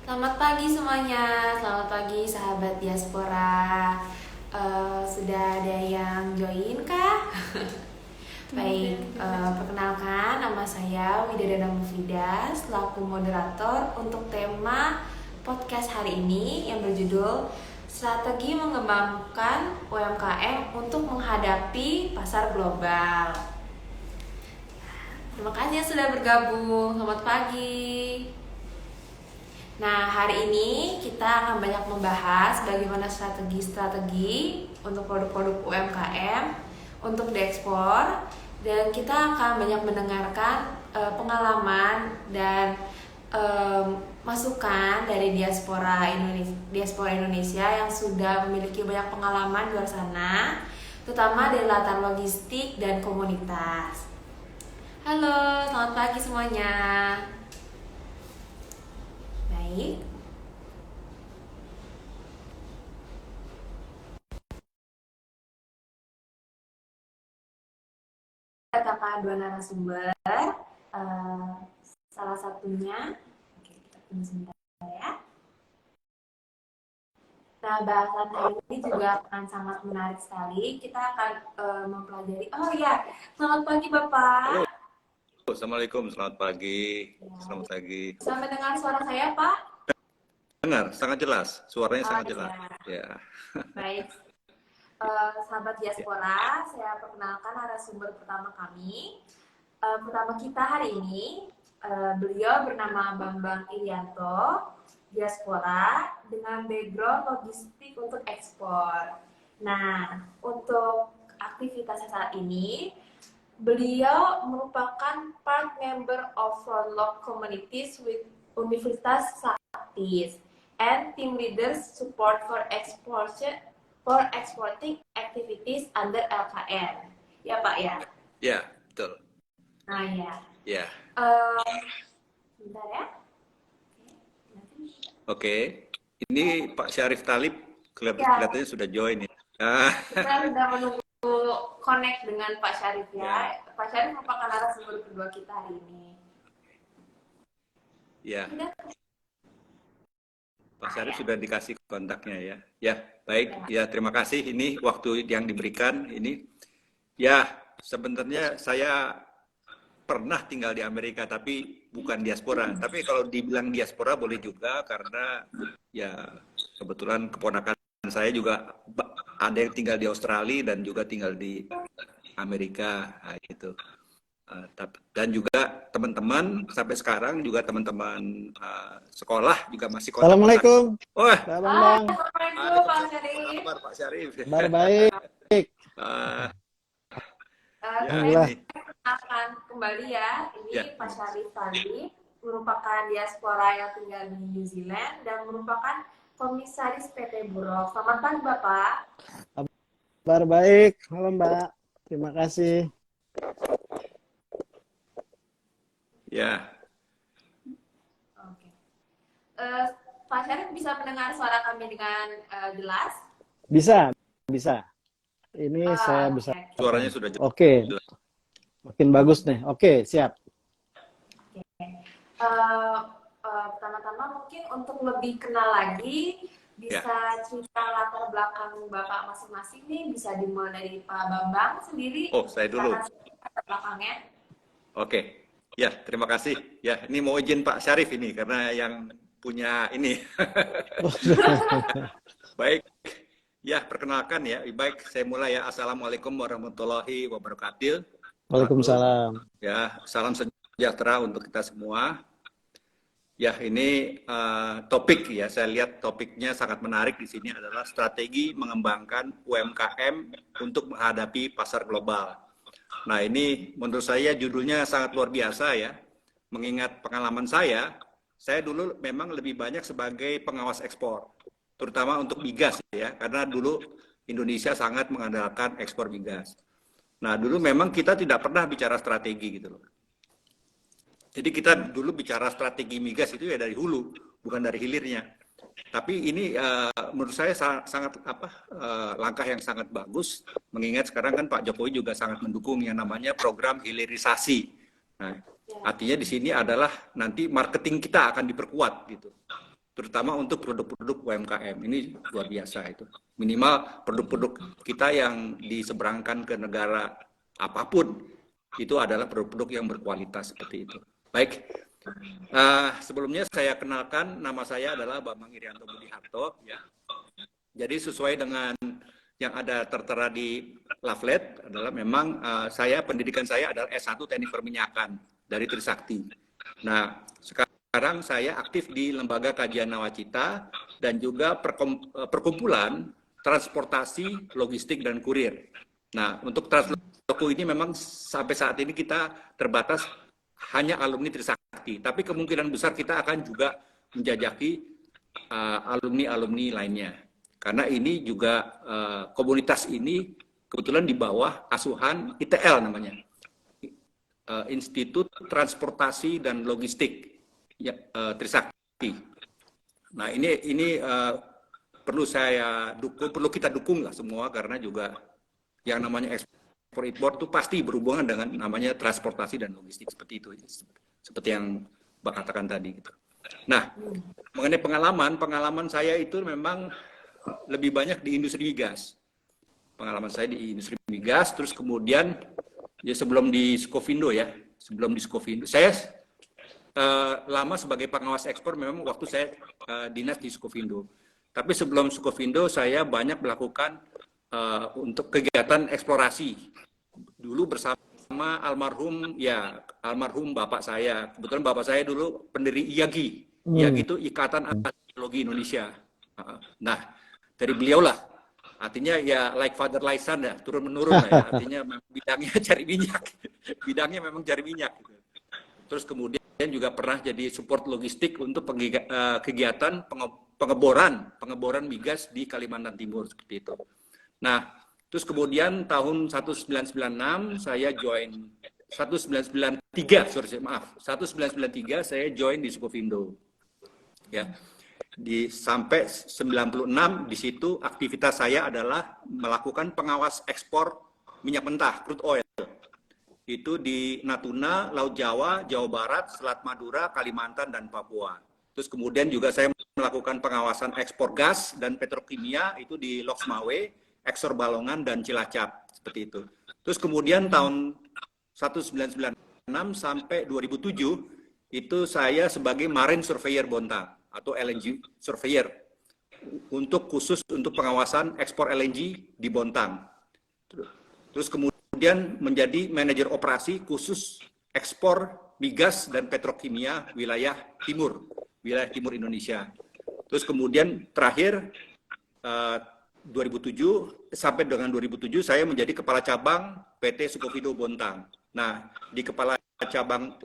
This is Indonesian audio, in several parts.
Selamat pagi semuanya, selamat pagi sahabat diaspora. Sudah ada yang join kah? Baik, perkenalkan nama saya Widadana Mufida selaku moderator untuk tema podcast hari ini yang berjudul Strategi Mengembangkan UMKM untuk Menghadapi Pasar Global. Terima kasih yang sudah bergabung, selamat pagi. Nah, hari ini kita akan banyak membahas bagaimana strategi-strategi untuk produk-produk UMKM untuk diekspor, dan kita akan banyak mendengarkan pengalaman dan masukan dari diaspora Indonesia yang sudah memiliki banyak pengalaman di luar sana, terutama dari latar logistik dan komunitas. Halo, selamat pagi semuanya. Baik. Katakan dua narasumber, uh, salah satunya, oke, kita tunggu sebentar ya. Nah, bahasan hari ini juga akan sangat menarik sekali. Kita akan mempelajari. Oh ya, selamat pagi Bapak. Halo. Assalamualaikum, selamat pagi. Ya. Selamat pagi. Bisa mendengar suara saya, Pak? Dengar, sangat jelas. Suaranya sangat jelas. Ya. Baik. Sahabat diaspora, saya perkenalkan narasumber pertama kami. Pertama kita hari ini, beliau bernama Bambang Irianto, diaspora dengan background logistik untuk ekspor. Nah, untuk aktivitasnya saat ini, beliau merupakan part member of Frontlog Communities with Universitas Saktis and team leaders support for exporting activities under LKN. Ya Pak ya? Ya, betul. Nah ya. Ya. Bentar ya. Oke. Ini Pak Syarif Talib kelihatannya sudah join ya. Kita sudah menunggu connect dengan Pak Syarif ya. Pak Syarif merupakan narasumber kedua kita hari ini. Ya. Pak Syarif sudah dikasih kontaknya ya. Ya, baik. Ya, terima kasih. Ini waktu yang diberikan ini. Ya, sebenarnya saya pernah tinggal di Amerika, tapi bukan diaspora. Tapi kalau dibilang diaspora boleh juga, karena ya kebetulan keponakan saya juga ada yang tinggal di Australia dan juga tinggal di Amerika, nah, gitu. Dan juga teman-teman sampai sekarang juga teman-teman sekolah juga masih kontak. Assalamualaikum. Wah. Assalamualaikum Pak Syarif. Apa kabar Pak Syarif? Kabar baik. Saya akan kembali ya. Ini Pak Syarif Talib merupakan diaspora yang tinggal di New Zealand dan merupakan komisaris PT Burok. Selamat pagi Bapak. Kabar baik. Halo Mbak. Terima kasih. Ya. Oke. Pak Syarif bisa mendengar suara kami dengan jelas? Bisa. Ini saya bisa. Suaranya sudah jelas. Oke. Makin bagus nih. Oke, siap. Pertama-tama mungkin untuk lebih kenal lagi, bisa cerita latar belakang Bapak masing-masing nih, bisa dimulai dari Pak Bambang sendiri. Oh, saya dulu. Latar belakangnya. Oke. Ya, terima kasih. Ya, ini mau izin Pak Syarif ini karena yang punya ini. Baik. Ya, perkenalkan ya. Baik, saya mulai ya. Assalamualaikum warahmatullahi wabarakatuh. Waalaikumsalam. Ya, salam sejahtera untuk kita semua. Ya, ini topik ya. Saya lihat topiknya sangat menarik di sini adalah strategi mengembangkan UMKM untuk menghadapi pasar global. Nah, ini menurut saya judulnya sangat luar biasa ya. Mengingat pengalaman saya dulu memang lebih banyak sebagai pengawas ekspor, terutama untuk migas ya, karena dulu Indonesia sangat mengandalkan ekspor migas. Nah, dulu memang kita tidak pernah bicara strategi gitu loh. Jadi kita dulu bicara strategi migas itu ya dari hulu, bukan dari hilirnya. Tapi ini menurut saya sangat langkah yang sangat bagus, mengingat sekarang kan Pak Jokowi juga sangat mendukung yang namanya program hilirisasi. Nah, artinya di sini adalah nanti marketing kita akan diperkuat gitu. terutama untuk produk-produk UMKM. Ini luar biasa itu. Minimal produk-produk kita yang diseberangkan ke negara apapun, itu adalah produk-produk yang berkualitas seperti itu. Baik, sebelumnya saya kenalkan, nama saya adalah Bambang Irianto Budiharto. Ya. Jadi sesuai dengan yang ada tertera di leaflet adalah memang pendidikan saya adalah S1 Teknik Perminyakan dari Trisakti. Nah, sekarang saya aktif di Lembaga Kajian Nawacita dan juga perkumpulan transportasi, logistik, dan kurir. Nah, untuk Transloku ini memang sampai saat ini kita terbatas hanya alumni Trisakti, tapi kemungkinan besar kita akan juga menjajaki alumni-alumni lainnya. Karena ini juga komunitas ini kebetulan di bawah asuhan ITL namanya, Institut Transportasi dan Logistik ya, Trisakti. Nah ini perlu kita dukung lah semua, karena juga yang namanya ekspor impor itu pasti berhubungan dengan namanya transportasi dan logistik seperti itu, seperti yang Mbak katakan tadi. Gitu. Nah mengenai pengalaman saya itu memang lebih banyak di industri migas. Pengalaman saya di industri migas, terus kemudian ya sebelum di Skovindo saya lama sebagai pengawas ekspor memang waktu saya dinas di Skovindo. Tapi sebelum Skovindo saya banyak melakukan untuk kegiatan eksplorasi. Dulu bersama almarhum bapak saya. Kebetulan bapak saya dulu pendiri IAGI. IAGI itu Ikatan Geologi Indonesia. Nah, dari beliau lah, artinya ya like father like son ya, turun menurun lah ya, artinya bidangnya cari minyak, bidangnya memang cari minyak. Gitu. Terus kemudian juga pernah jadi support logistik untuk kegiatan pengeboran migas di Kalimantan Timur seperti itu. Nah, terus kemudian tahun 1993 saya join di Skovindo. Ya. Sampai 96 di situ aktivitas saya adalah melakukan pengawas ekspor minyak mentah, crude oil. Itu di Natuna, Laut Jawa, Jawa Barat, Selat Madura, Kalimantan, dan Papua. Terus kemudian juga saya melakukan pengawasan ekspor gas dan petrokimia itu di Loksmawe, Eksor Balongan, dan Cilacap, seperti itu. Terus kemudian tahun 1996 sampai 2007 itu saya sebagai Marine Surveyor Bontang atau LNG Surveyor khusus untuk pengawasan ekspor LNG di Bontang. Terus kemudian menjadi manajer operasi khusus ekspor migas dan petrokimia wilayah timur Indonesia. Terus kemudian terakhir 2007 sampai dengan 2007 saya menjadi kepala cabang PT Skovindo Bontang. Nah,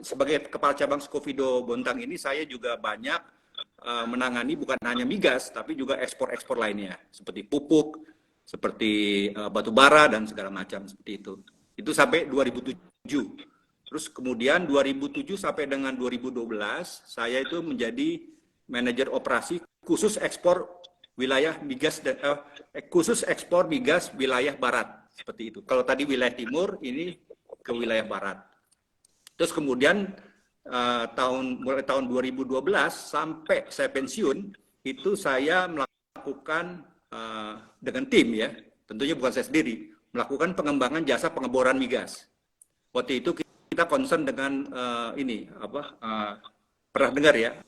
sebagai kepala cabang Skovindo Bontang ini saya juga banyak menangani bukan hanya migas, tapi juga ekspor-ekspor lainnya, seperti pupuk, seperti batu bara, dan segala macam seperti itu. Itu sampai 2007. Terus kemudian 2007 sampai dengan 2012, saya itu menjadi manajer operasi khusus ekspor wilayah migas, khusus ekspor migas wilayah barat, seperti itu. Kalau tadi wilayah timur, ini ke wilayah barat. Terus kemudian mulai tahun 2012 sampai saya pensiun itu saya melakukan dengan tim ya, tentunya bukan saya sendiri, melakukan pengembangan jasa pengeboran migas. Waktu itu kita concern dengan pernah dengar ya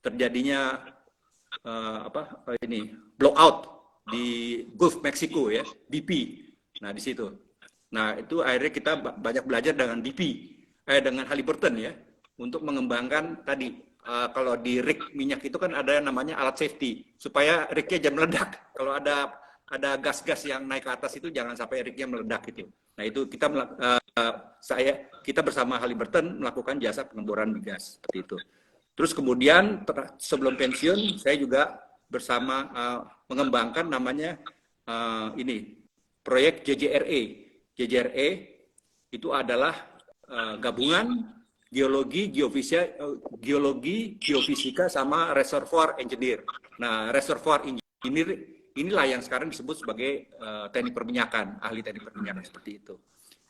terjadinya blowout di Gulf Mexico ya, BP. Nah di situ. Nah itu akhirnya kita banyak belajar dengan BP. Dengan Halliburton ya, untuk mengembangkan tadi kalau di rig minyak itu kan ada yang namanya alat safety supaya rignya jangan meledak. Kalau ada gas-gas yang naik ke atas itu jangan sampai rignya meledak gitu. Nah itu kita bersama Halliburton melakukan jasa pengeboran migas seperti itu. Terus kemudian sebelum pensiun saya juga bersama mengembangkan namanya proyek JJRE. JJRE itu adalah gabungan geologi, geofisika sama reservoir engineer. Nah, reservoir engineer inilah yang sekarang disebut sebagai teknik perminyakan, ahli teknik perminyakan seperti itu.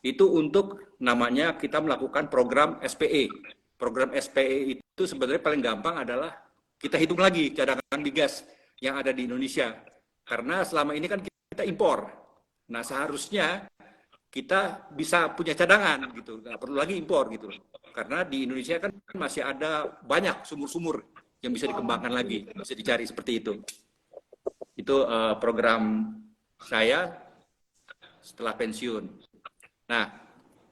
Itu untuk namanya kita melakukan program SPE. Program SPE itu sebenarnya paling gampang adalah kita hitung lagi cadangan migas yang ada di Indonesia. Karena selama ini kan kita impor. Nah, seharusnya kita bisa punya cadangan gitu, nggak perlu lagi impor gitu. Karena di Indonesia kan masih ada banyak sumur-sumur yang bisa dikembangkan lagi, bisa dicari seperti itu. Itu program saya setelah pensiun. Nah,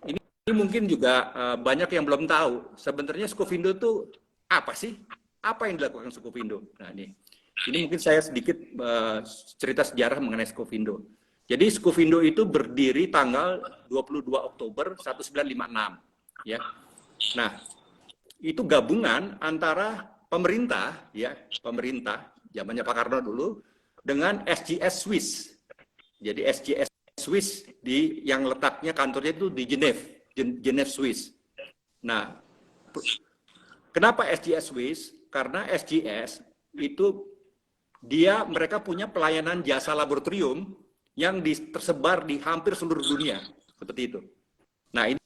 ini mungkin juga banyak yang belum tahu. Sebenarnya Skovindo itu apa sih? Apa yang dilakukan Skovindo? Nah, ini mungkin saya sedikit cerita sejarah mengenai Skovindo. Jadi Skovindo itu berdiri tanggal 22 Oktober 1956. Ya. Nah, itu gabungan antara pemerintah, ya, pemerintah zamannya Pak Karno dulu, dengan SGS Swiss. Jadi SGS Swiss yang letaknya kantornya itu di Geneva, Swiss. Nah, kenapa SGS Swiss? Karena SGS itu mereka punya pelayanan jasa laboratorium yang tersebar di hampir seluruh dunia, seperti itu. Nah, ini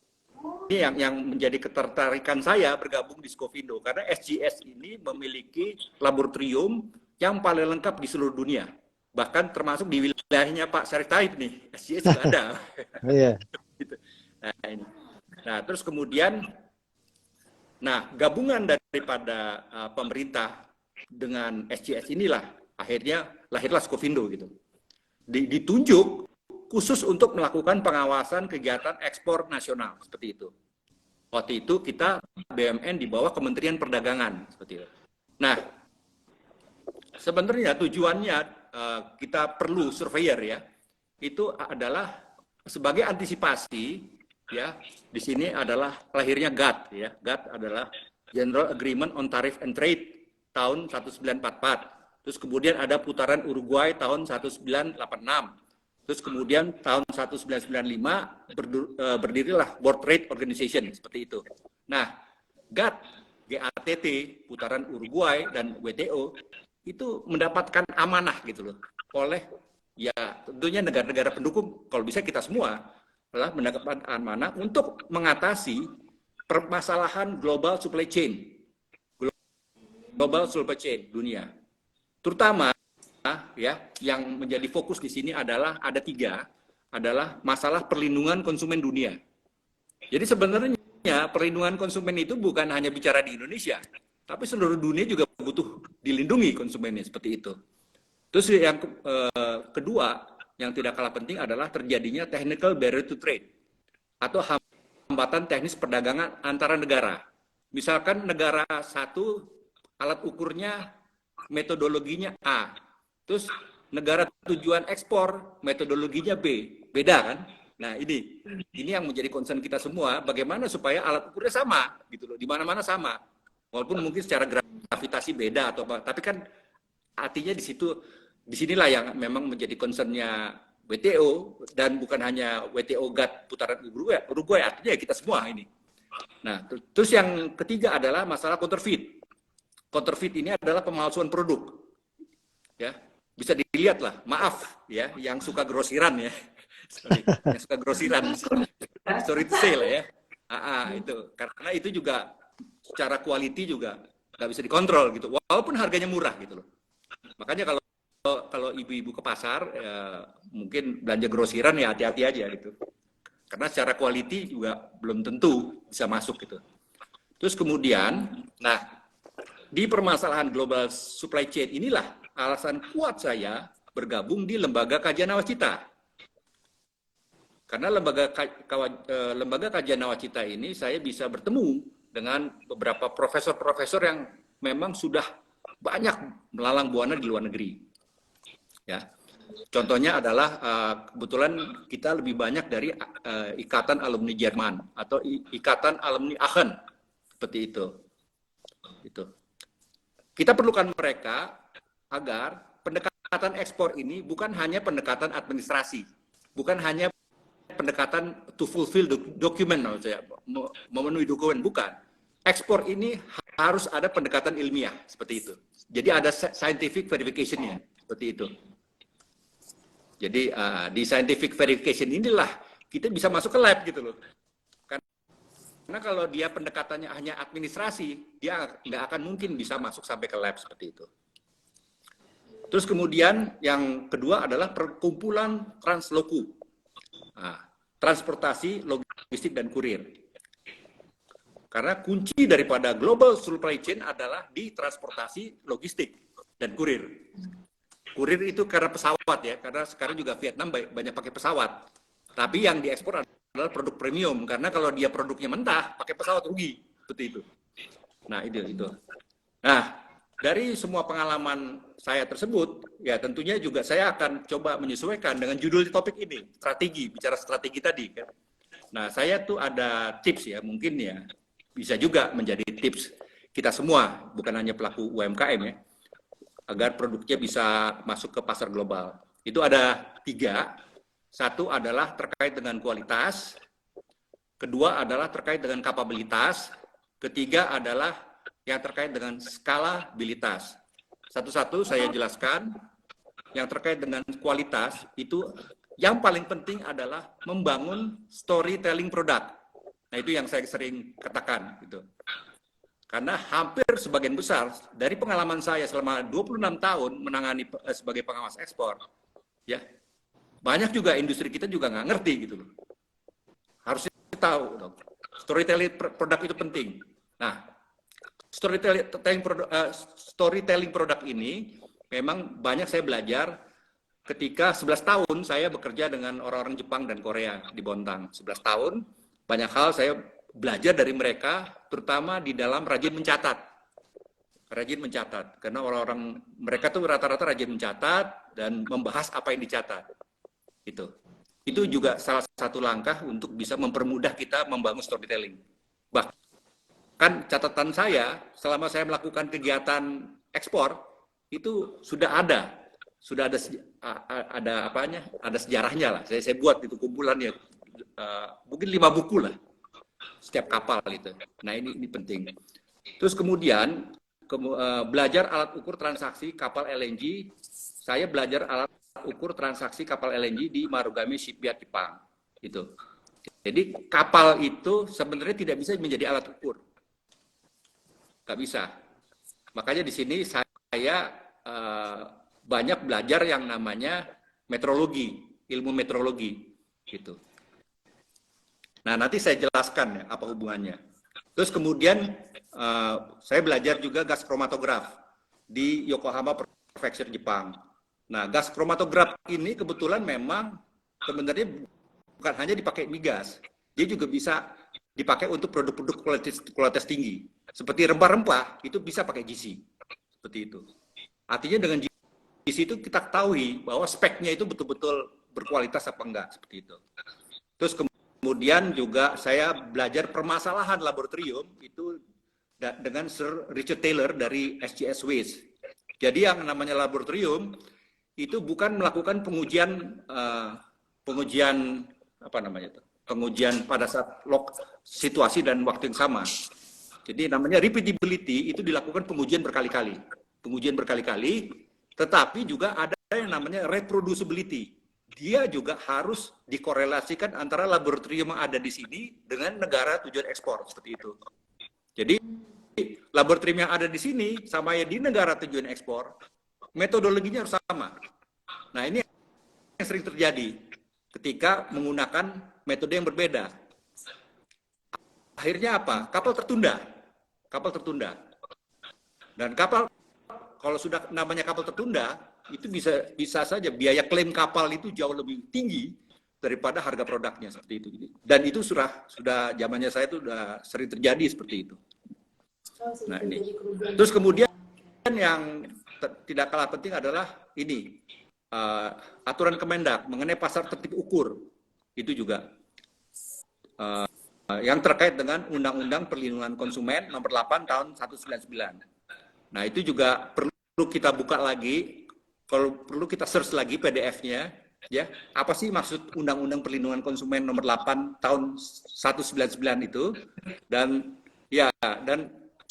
yang menjadi ketertarikan saya bergabung di Skovindo, karena SGS ini memiliki laboratorium yang paling lengkap di seluruh dunia. Bahkan termasuk di wilayahnya Pak Syarif Taib nih, SGS juga ada. Iya. Nah, ini. Nah, terus kemudian, gabungan daripada pemerintah dengan SGS inilah akhirnya lahirlah Skovindo gitu. Ditunjuk khusus untuk melakukan pengawasan kegiatan ekspor nasional seperti itu. Waktu itu kita BUMN di bawah Kementerian Perdagangan seperti itu. Nah, sebenarnya tujuannya kita perlu surveyor ya. Itu adalah sebagai antisipasi ya. Di sini adalah lahirnya GATT ya. GATT adalah General Agreement on Tariff and Trade tahun 1944. Terus kemudian ada putaran Uruguay tahun 1986. Terus kemudian tahun 1995 berdirilah World Trade Organization seperti itu. Nah, GATT, putaran Uruguay dan WTO itu mendapatkan amanah gitu loh oleh ya tentunya negara-negara pendukung, kalau bisa kita semua adalah mendapatkan amanah untuk mengatasi permasalahan global supply chain dunia. Terutama ya, yang menjadi fokus di sini adalah ada 3, adalah masalah perlindungan konsumen dunia. Jadi sebenarnya perlindungan konsumen itu bukan hanya bicara di Indonesia, tapi seluruh dunia juga butuh dilindungi konsumennya seperti itu. Terus yang kedua, yang tidak kalah penting adalah terjadinya technical barrier to trade atau hambatan teknis perdagangan antara negara. Misalkan negara satu alat ukurnya metodologinya A, terus negara tujuan ekspor metodologinya B, beda kan? Nah, ini yang menjadi concern kita semua, bagaimana supaya alat ukurnya sama gitu loh, di mana-mana sama. Walaupun mungkin secara gravitasi beda atau apa, tapi kan artinya disinilah yang memang menjadi concernnya WTO, dan bukan hanya WTO GATT putaran Uruguay, artinya kita semua ini. Nah, terus yang ketiga adalah masalah counterfeit. Counterfeit ini adalah pemalsuan produk. Ya, bisa dilihat lah, maaf ya, yang suka grosiran ya. Yang suka grosiran. Sorry to say lah ya. Itu karena itu juga secara quality juga nggak bisa dikontrol gitu, walaupun harganya murah gitu loh. Makanya kalau ibu-ibu ke pasar ya, mungkin belanja grosiran ya hati-hati aja gitu, karena secara quality juga belum tentu bisa masuk gitu. Terus kemudian, di permasalahan global supply chain inilah alasan kuat saya bergabung di Lembaga Kajian Nawacita. Karena lembaga kajian nawacita ini saya bisa bertemu dengan beberapa profesor-profesor yang memang sudah banyak melalang buana di luar negeri. Ya, contohnya adalah kebetulan kita lebih banyak dari Ikatan Alumni Jerman atau Ikatan Alumni Aachen, seperti itu. Kita perlukan mereka agar pendekatan ekspor ini bukan hanya pendekatan administrasi, bukan hanya pendekatan to fulfill dokumen, memenuhi dokumen, bukan. Ekspor ini harus ada pendekatan ilmiah, seperti itu. Jadi ada scientific verification-nya, seperti itu. Jadi di scientific verification inilah kita bisa masuk ke lab gitu loh. Karena kalau dia pendekatannya hanya administrasi, dia nggak akan mungkin bisa masuk sampai ke lab seperti itu. Terus kemudian yang kedua adalah perkumpulan transloku. Nah, transportasi, logistik, dan kurir. Karena kunci daripada global supply chain adalah di transportasi, logistik, dan kurir. Kurir itu karena pesawat ya, karena sekarang juga Vietnam banyak pakai pesawat. Tapi yang diekspor adalah produk premium, karena kalau dia produknya mentah, pakai pesawat rugi. Seperti itu. Nah, itu. Nah, dari semua pengalaman saya tersebut, ya tentunya juga saya akan coba menyesuaikan dengan judul topik ini, strategi, bicara strategi tadi. Kan. Nah, saya tuh ada tips ya, mungkin ya, bisa juga menjadi tips kita semua, bukan hanya pelaku UMKM ya, agar produknya bisa masuk ke pasar global. Itu ada 3. Satu adalah terkait dengan kualitas, kedua adalah terkait dengan kapabilitas, ketiga adalah yang terkait dengan skalabilitas. Satu-satu saya jelaskan. Yang terkait dengan kualitas itu yang paling penting adalah membangun storytelling produk. Nah, itu yang saya sering katakan gitu. Karena hampir sebagian besar dari pengalaman saya selama 26 tahun menangani sebagai pengawas ekspor, ya banyak juga industri kita juga nggak ngerti gitu loh. Harusnya tahu dong. Storytelling produk itu penting. Nah, storytelling produk ini memang banyak saya belajar ketika 11 tahun saya bekerja dengan orang-orang Jepang dan Korea di Bontang. 11 tahun, banyak hal saya belajar dari mereka, terutama di dalam rajin mencatat. Rajin mencatat, karena orang-orang mereka tuh rata-rata rajin mencatat dan membahas apa yang dicatat. Itu juga salah satu langkah untuk bisa mempermudah kita membangun storytelling. Kan catatan saya selama saya melakukan kegiatan ekspor itu sudah ada apanya, ada sejarahnya lah. Saya buat itu kumpulan ya, mungkin 5 buku lah setiap kapal itu. Nah ini penting. Terus kemudian belajar alat ukur transaksi kapal LNG. Saya belajar alat ukur transaksi kapal LNG di Marugame Shipyard Jepang. Itu. Jadi kapal itu sebenarnya tidak bisa menjadi alat ukur. Nggak bisa. Makanya di sini saya banyak belajar yang namanya meteorologi, ilmu meteorologi, gitu. Nah, nanti saya jelaskan ya apa hubungannya. Terus kemudian saya belajar juga gas kromatograf di Yokohama Prefecture Jepang. Nah, gas kromatograf ini kebetulan memang sebenarnya bukan hanya dipakai migas, dia juga bisa dipakai untuk produk-produk kualitas tinggi. Seperti rempah-rempah, itu bisa pakai GC. Seperti itu. Artinya dengan GC itu kita ketahui bahwa speknya itu betul-betul berkualitas apa enggak. Seperti itu. Terus kemudian juga saya belajar permasalahan laboratorium itu dengan Sir Richard Taylor dari SGS Waste. Jadi yang namanya laboratorium itu bukan melakukan pengujian apa namanya itu? Pengujian pada saat situasi dan waktu yang sama. Jadi namanya repeatability itu dilakukan pengujian berkali-kali. Pengujian berkali-kali, tetapi juga ada yang namanya reproducibility. Dia juga harus dikorelasikan antara laboratorium yang ada di sini dengan negara tujuan ekspor, seperti itu. Jadi laboratorium yang ada di sini sama yang di negara tujuan ekspor, metodologinya harus sama. Nah ini yang sering terjadi ketika menggunakan metode yang berbeda. Akhirnya apa? Kapal tertunda. Dan kapal, kalau sudah namanya kapal tertunda, itu bisa saja biaya klaim kapal itu jauh lebih tinggi daripada harga produknya seperti itu. Dan itu sudah zamannya saya itu sudah sering terjadi seperti itu. Nah ini. Terus kemudian yang tidak kalah penting adalah ini aturan Kemendak mengenai pasar tertib ukur. Itu juga yang terkait dengan Undang-Undang Perlindungan Konsumen Nomor 8 Tahun 199. Nah, itu juga perlu kita buka lagi, kalau perlu kita search lagi PDF-nya, ya. Apa sih maksud Undang-Undang Perlindungan Konsumen Nomor 8 Tahun 199 itu? Dan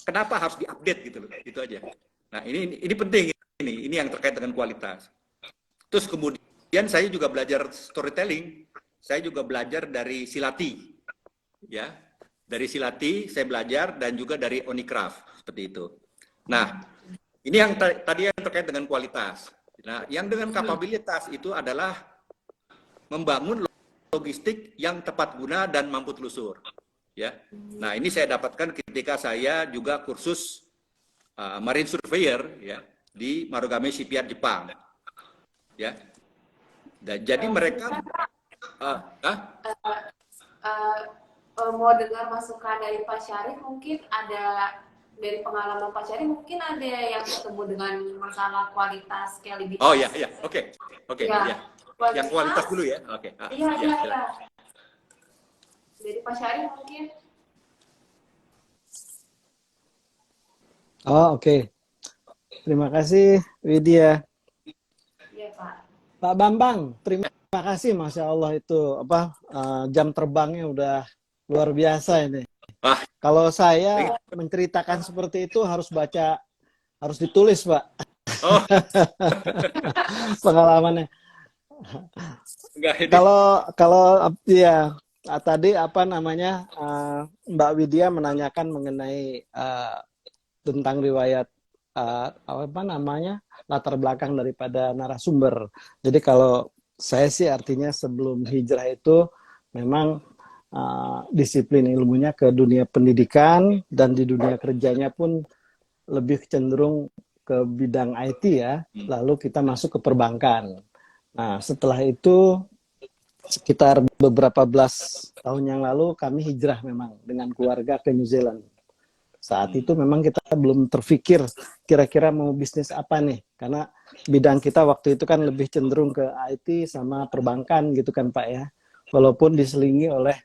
kenapa harus diupdate gitu loh, itu aja. Nah, ini penting ini yang terkait dengan kualitas. Terus kemudian saya juga belajar storytelling. Saya juga belajar dari Silati, ya, dari Silati saya belajar dan juga dari Onikraf seperti itu. Nah, ini yang tadi yang terkait dengan kualitas. Nah, yang dengan kapabilitas itu adalah membangun logistik yang tepat guna dan mampu telusur. Ya. Nah, ini saya dapatkan ketika saya juga kursus Marine Surveyor ya di Marugame Shipyard Jepang. Ya. Dan jadi mereka mau dengar masukan dari Pak Syarif, mungkin ada dari pengalaman Pak Syarif, mungkin ada yang ketemu dengan masalah kualitas scalability. Oh ya, oke, ya. Ya. Yang kualitas dulu ya, oke. Iya. Dari Pak Syarif mungkin. Oh, oke. Terima kasih, Widya. Iya, Pak. Pak Bambang, terima kasih, Masya Allah itu jam terbangnya udah luar biasa ini. Kalau saya menceritakan seperti itu harus ditulis, Pak. Oh. Pengalamannya. Kalau ya tadi Mbak Widya menanyakan mengenai tentang riwayat latar belakang daripada narasumber. Jadi kalau saya sih artinya sebelum hijrah itu memang disiplin ilmunya ke dunia pendidikan dan di dunia kerjanya pun lebih cenderung ke bidang IT ya. Lalu kita masuk ke perbankan. Nah, setelah itu sekitar beberapa belas tahun yang lalu kami hijrah memang dengan keluarga ke New Zealand. Saat itu memang kita belum terfikir kira-kira mau bisnis apa nih, karena bidang kita waktu itu kan lebih cenderung ke IT sama perbankan gitu kan Pak ya. Walaupun diselingi oleh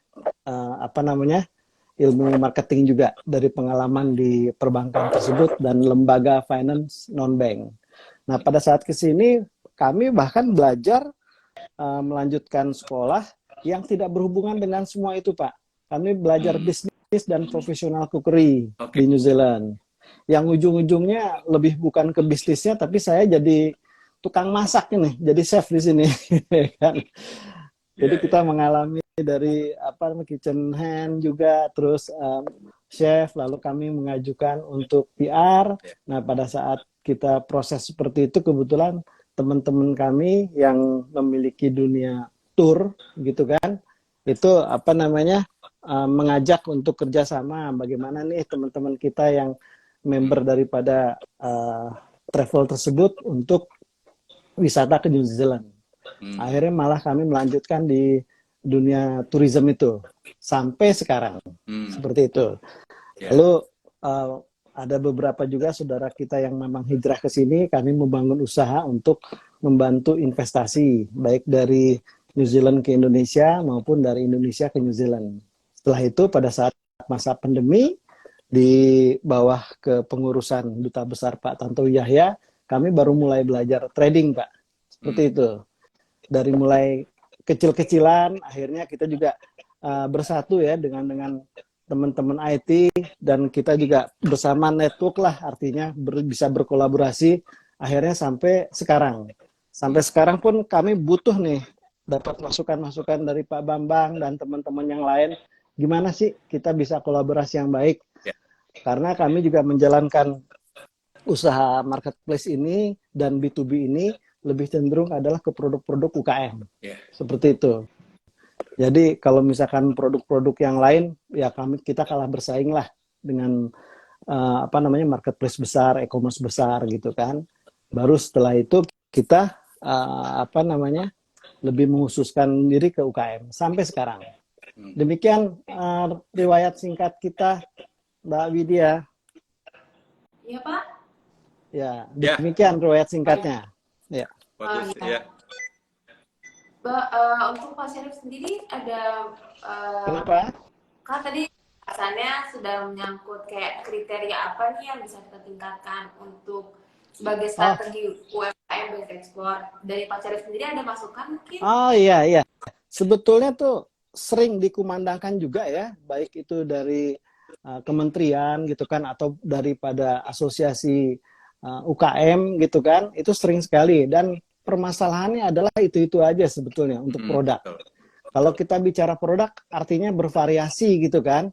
ilmu marketing juga dari pengalaman di perbankan tersebut dan lembaga finance non-bank. Nah pada saat kesini kami bahkan belajar melanjutkan sekolah yang tidak berhubungan dengan semua itu Pak. Kami belajar bisnis dan profesional cookery di New Zealand. Yang ujung-ujungnya lebih bukan ke bisnisnya, tapi saya jadi tukang masak ini, jadi chef di sini. Kan? Jadi kita mengalami dari kitchen hand juga, terus chef, lalu kami mengajukan untuk PR. Nah pada saat kita proses seperti itu, kebetulan teman-teman kami yang memiliki dunia tour, gitu kan, itu mengajak untuk kerjasama. Bagaimana nih teman-teman kita yang member daripada travel tersebut untuk wisata ke New Zealand. Akhirnya malah kami melanjutkan di dunia tourism itu sampai sekarang seperti itu. Lalu ada beberapa juga saudara kita yang memang hijrah ke sini. Kami membangun usaha untuk membantu investasi baik dari New Zealand ke Indonesia maupun dari Indonesia ke New Zealand. Setelah itu pada saat masa pandemi di bawah kepengurusan Duta Besar Pak Tantowi Yahya, kami baru mulai belajar trading Pak. Seperti itu. Dari mulai kecil-kecilan akhirnya kita juga bersatu ya dengan teman-teman IT dan kita juga bersama network lah, artinya bisa berkolaborasi akhirnya sampai sekarang. Sampai sekarang pun kami butuh nih dapat masukan-masukan dari Pak Bambang dan teman-teman yang lain. Gimana sih kita bisa kolaborasi yang baik? Karena kami juga menjalankan usaha marketplace ini dan B2B ini lebih cenderung adalah ke produk-produk UKM. Seperti itu. Jadi kalau misalkan produk-produk yang lain, ya kita kalah bersaing lah dengan marketplace besar, e-commerce besar gitu kan. Baru setelah itu kita lebih menghususkan diri ke UKM sampai sekarang. Demikian riwayat singkat kita, Mbak Widya. Iya Pak. Ya, demikian riwayat singkatnya. Ya. Bagus, ya. Untuk Pak Syarif sendiri ada Kenapa? kan tadi alasannya sudah menyangkut kayak kriteria apa nih yang bisa kita tingkatkan untuk sebagai strategi UMKM based ekspor. Dari Pak Syarif sendiri ada masukan mungkin? Oh iya. Sebetulnya tuh sering dikumandangkan juga ya, baik itu dari kementerian gitu kan atau daripada asosiasi UKM gitu kan, itu sering sekali dan permasalahannya adalah itu aja sebetulnya untuk produk. Kalau kita bicara produk artinya bervariasi gitu kan.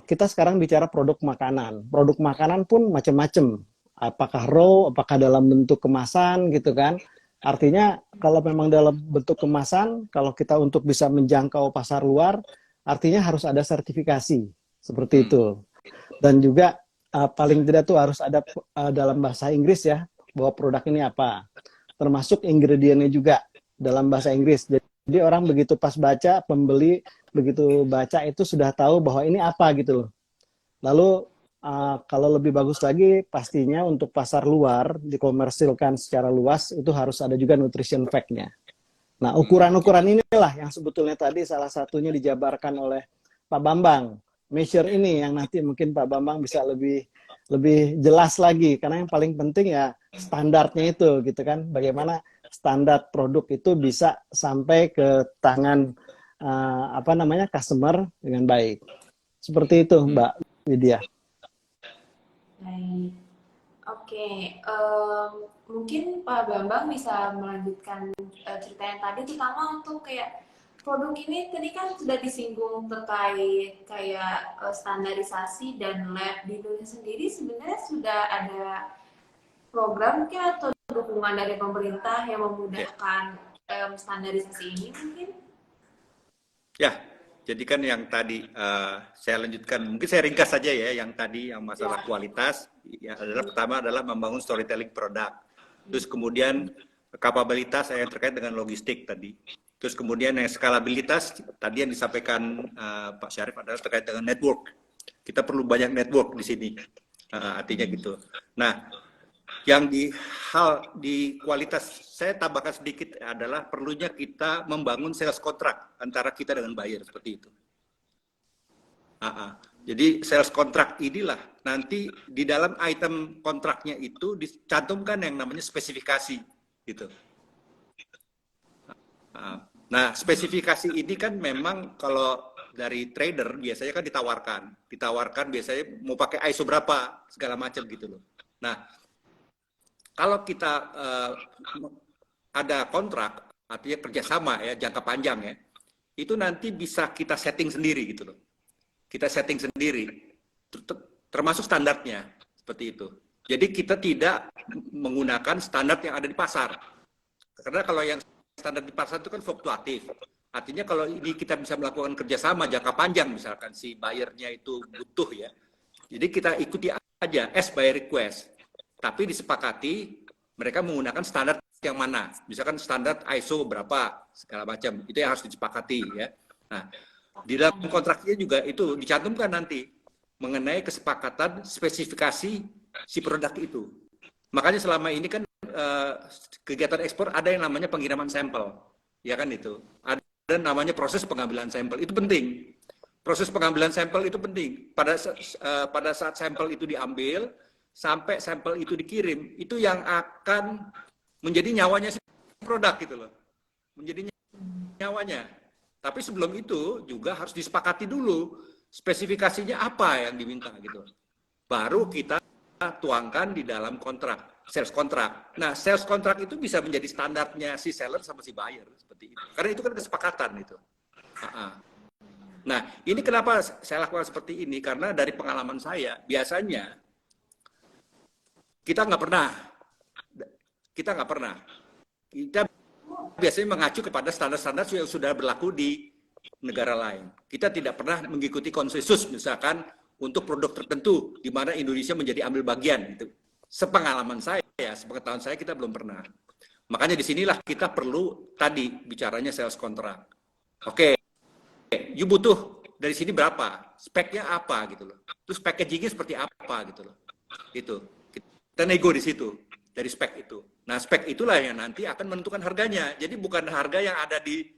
kita sekarang bicara produk makanan. Produk makanan pun macam-macam. Apakah raw, apakah dalam bentuk kemasan gitu kan. Artinya kalau memang dalam bentuk kemasan, kalau kita untuk bisa menjangkau pasar luar, artinya harus ada sertifikasi. Seperti itu. Dan juga paling tidak tuh harus ada dalam bahasa Inggris ya, bahwa produk ini apa. Termasuk ingredientnya juga dalam bahasa Inggris. Jadi orang begitu pas baca, pembeli begitu baca itu sudah tahu bahwa ini apa gitu loh. Lalu kalau lebih bagus lagi, pastinya untuk pasar luar dikomersilkan secara luas itu harus ada juga nutrition fact-nya. Nah, ukuran-ukuran inilah yang sebetulnya tadi salah satunya dijabarkan oleh Pak Bambang. Measure ini yang nanti mungkin Pak Bambang bisa lebih jelas lagi, karena yang paling penting ya standarnya itu gitu kan, bagaimana standar produk itu bisa sampai ke tangan customer dengan baik. Seperti itu Mbak Widya. Baik. Oke, mungkin Pak Bambang bisa melanjutkan cerita yang tadi, terutama untuk kayak produk ini tadi kan sudah disinggung terkait kayak standarisasi dan lab di Indonesia sendiri. Sebenarnya sudah ada program atau dukungan dari pemerintah yang memudahkan standarisasi ini mungkin? Ya, jadi kan yang tadi saya lanjutkan, mungkin saya ringkas saja ya, yang tadi yang masalah kualitas, ya adalah pertama adalah membangun storytelling produk, terus kemudian kapabilitas yang terkait dengan logistik tadi, terus kemudian yang skalabilitas tadi yang disampaikan Pak Syarif adalah terkait dengan network. Kita perlu banyak network di sini, artinya gitu. Nah, yang di kualitas saya tambahkan sedikit adalah perlunya kita membangun sales kontrak antara kita dengan buyer seperti itu. Jadi sales kontrak inilah nanti di dalam item kontraknya itu dicantumkan yang namanya spesifikasi gitu. Nah, spesifikasi ini kan memang kalau dari trader biasanya kan ditawarkan biasanya mau pakai ISO berapa segala macam gitu loh. Nah, kalau kita ada kontrak, artinya kerjasama ya, jangka panjang ya, itu nanti bisa kita setting sendiri gitu loh. Kita setting sendiri, termasuk standarnya, seperti itu. Jadi kita tidak menggunakan standar yang ada di pasar. Karena kalau yang standar di pasar itu kan fluktuatif. Artinya kalau ini kita bisa melakukan kerjasama jangka panjang, misalkan si buyer-nya itu butuh ya. Jadi kita ikuti aja as by request. Tapi disepakati mereka menggunakan standar yang mana, misalkan standar ISO berapa segala macam, itu yang harus disepakati ya. Nah, di dalam kontraknya juga itu dicantumkan nanti mengenai kesepakatan spesifikasi si produk itu. Makanya selama ini kan kegiatan ekspor ada yang namanya pengiriman sampel, ya kan itu. Ada namanya proses pengambilan sampel, itu penting. Proses pengambilan sampel itu penting. Pada saat sampel itu diambil sampai sampel itu dikirim, itu yang akan menjadi nyawanya si produk gitu loh. Menjadi nyawanya. Tapi sebelum itu juga harus disepakati dulu spesifikasinya apa yang diminta gitu. Baru kita tuangkan di dalam kontrak, sales kontrak. Nah, sales kontrak itu bisa menjadi standarnya si seller sama si buyer seperti itu. Karena itu kan kesepakatan itu. Nah, ini kenapa saya lakukan seperti ini? Karena dari pengalaman saya, biasanya kita nggak pernah. Kita biasanya mengacu kepada standar-standar yang sudah berlaku di negara lain. Kita tidak pernah mengikuti konsensus, misalkan untuk produk tertentu, di mana Indonesia menjadi ambil bagian. Itu. Sepengalaman saya, sepengetahuan saya, kita belum pernah. Makanya disinilah kita perlu tadi bicaranya sales kontrak. Oke, you butuh dari sini berapa? Speknya apa gitu loh. Terus packagingnya seperti apa gitu loh. Itu. Kita nego di situ dari spek itu. Nah, spek itulah yang nanti akan menentukan harganya. Jadi bukan harga yang ada di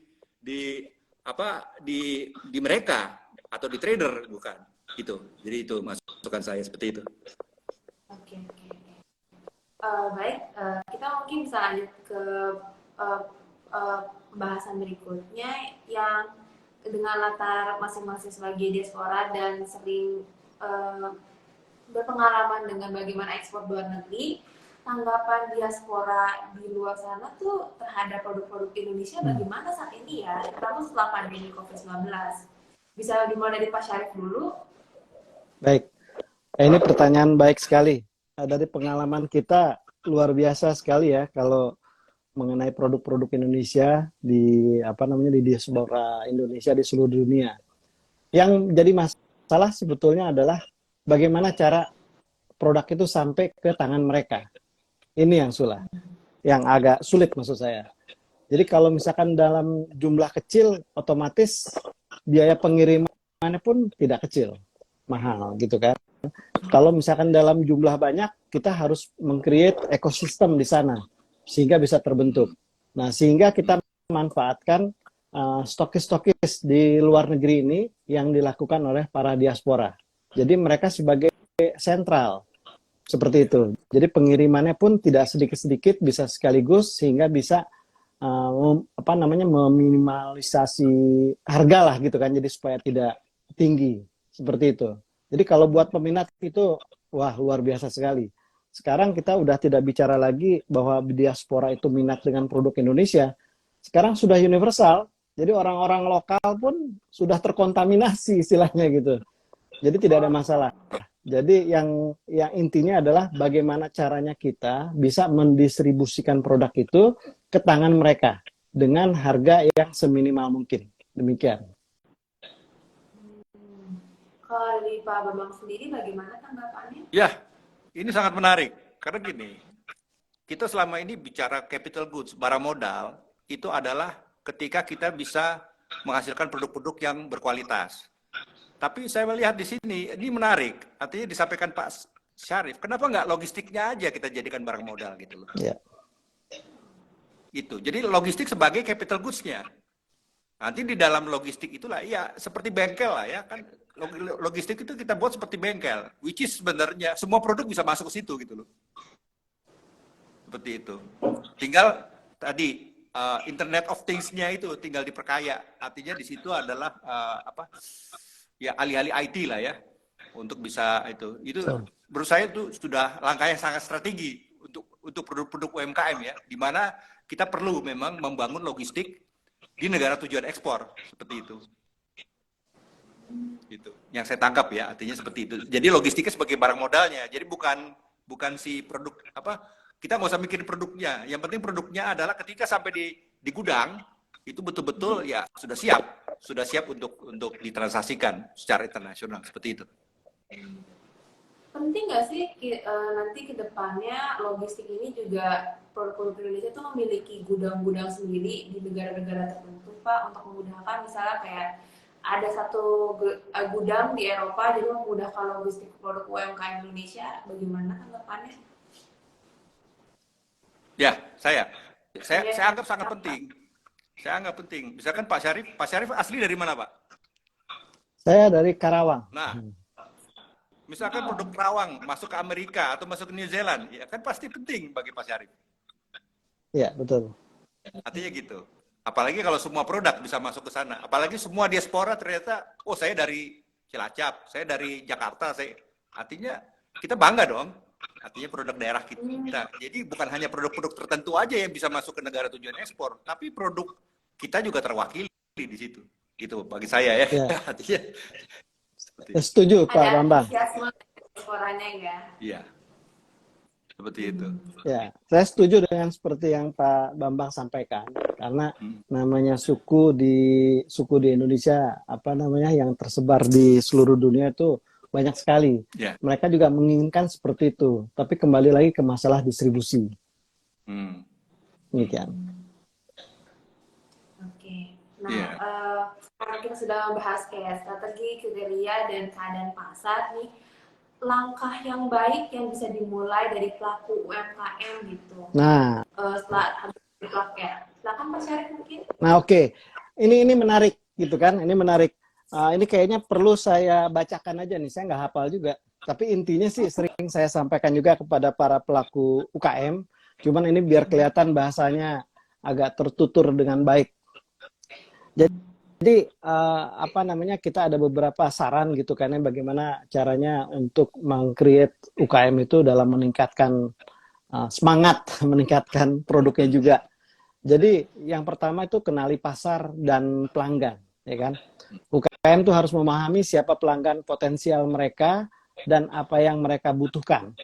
mereka atau di trader, bukan. Gitu. Jadi itu masukan saya seperti itu. Oke. Baik, kita mungkin bisa lanjut ke pembahasan berikutnya yang dengan latar masing-masing sebagai diaspora dan sering berpengalaman dengan bagaimana ekspor luar negeri, tanggapan diaspora di luar sana tuh terhadap produk-produk Indonesia bagaimana saat ini ya, terutama setelah pandemi COVID-19. Bisa dimulai dari Pak Syarif dulu. Baik. Ini pertanyaan baik sekali. Dari pengalaman kita luar biasa sekali ya kalau mengenai produk-produk Indonesia di di diaspora Indonesia di seluruh dunia. Yang jadi masalah sebetulnya adalah bagaimana cara produk itu sampai ke tangan mereka. Ini yang agak sulit maksud saya. Jadi kalau misalkan dalam jumlah kecil, otomatis biaya pengirimannya pun tidak kecil, mahal gitu kan. Kalau misalkan dalam jumlah banyak, kita harus meng-create ekosistem di sana sehingga bisa terbentuk. Nah, sehingga kita memanfaatkan stokis-stokis di luar negeri ini yang dilakukan oleh para diaspora. Jadi mereka sebagai sentral seperti itu. Jadi pengirimannya pun tidak sedikit-sedikit, bisa sekaligus sehingga bisa meminimalisasi harga lah gitu kan. Jadi supaya tidak tinggi seperti itu. Jadi kalau buat peminat itu wah luar biasa sekali. Sekarang kita udah tidak bicara lagi bahwa diaspora itu minat dengan produk Indonesia. Sekarang sudah universal. Jadi orang-orang lokal pun sudah terkontaminasi istilahnya gitu. Jadi tidak ada masalah. Jadi yang intinya adalah bagaimana caranya kita bisa mendistribusikan produk itu ke tangan mereka dengan harga yang seminimal mungkin. Demikian. Kalau dari Pak Bambang sendiri bagaimana tanggapannya? Ya, ini sangat menarik. Karena gini, kita selama ini bicara capital goods, barang modal, itu adalah ketika kita bisa menghasilkan produk-produk yang berkualitas. Tapi saya melihat di sini, ini menarik. Artinya disampaikan Pak Syarif, kenapa nggak logistiknya aja kita jadikan barang modal gitu loh. Ya. Itu. Jadi logistik sebagai capital goods-nya. Nanti di dalam logistik itulah, ya seperti bengkel lah ya kan. Logistik itu kita buat seperti bengkel, which is sebenarnya semua produk bisa masuk ke situ gitu loh. Seperti itu. Tinggal tadi Internet of Things-nya itu tinggal diperkaya. Artinya di situ adalah ya alih-alih IT lah ya untuk bisa itu. Itu menurut saya itu sudah langkah yang sangat strategi untuk produk-produk UMKM ya, di mana kita perlu memang membangun logistik di negara tujuan ekspor seperti itu. Gitu. Yang saya tangkap ya, artinya seperti itu. Jadi logistiknya sebagai barang modalnya. Jadi bukan si produk kita nggak usah mikirin produknya. Yang penting produknya adalah ketika sampai di gudang itu betul-betul ya sudah siap untuk ditransaksikan secara internasional seperti itu. Penting nggak sih nanti ke depannya logistik ini juga produk-produk Indonesia itu memiliki gudang-gudang sendiri di negara-negara tertentu Pak, untuk memudahkan misalnya kayak ada satu gudang di Eropa jadi memudahkan logistik produk UMKM Indonesia, bagaimana tanggapannya? Ya, saya anggap sangat penting. Saya anggap penting. Misalkan Pak Syarif asli dari mana Pak? Saya dari Karawang. Nah, misalkan produk Karawang masuk ke Amerika atau masuk ke New Zealand, ya kan pasti penting bagi Pak Syarif. Iya, betul. Artinya gitu. Apalagi kalau semua produk bisa masuk ke sana. Apalagi semua diaspora ternyata, oh saya dari Cilacap, saya dari Jakarta, artinya kita bangga dong. Artinya produk daerah kita. Jadi bukan hanya produk-produk tertentu aja yang bisa masuk ke negara tujuan ekspor, tapi produk kita juga terwakili di situ. Gitu bagi saya ya. Artinya setuju Pak Bambang. Eksporannya ya. Iya. Seperti itu. Ya, saya setuju dengan seperti yang Pak Bambang sampaikan, karena namanya suku di Indonesia yang tersebar di seluruh dunia itu banyak sekali. Yeah. Mereka juga menginginkan seperti itu, tapi kembali lagi ke masalah distribusi. Demikian. Oke. Nah, sekarang kita sudah membahas kayak strategi, kriteria, dan keadaan pasar nih. Langkah yang baik yang bisa dimulai dari pelaku UMKM gitu. Nah, setelah silakan Pak Syarif mungkin. Nah, oke. Ini menarik gitu kan? Ini menarik. Ini kayaknya perlu saya bacakan aja nih. Saya nggak hafal juga. Tapi intinya sih sering saya sampaikan juga kepada para pelaku UKM. Cuman ini biar kelihatan bahasanya agak tertutur dengan baik. Jadi kita ada beberapa saran gitu kan, bagaimana caranya untuk meng-create UKM itu dalam meningkatkan semangat, meningkatkan produknya juga. Jadi yang pertama itu kenali pasar dan pelanggan, ya kan? UKM itu harus memahami siapa pelanggan potensial mereka dan apa yang mereka butuhkan.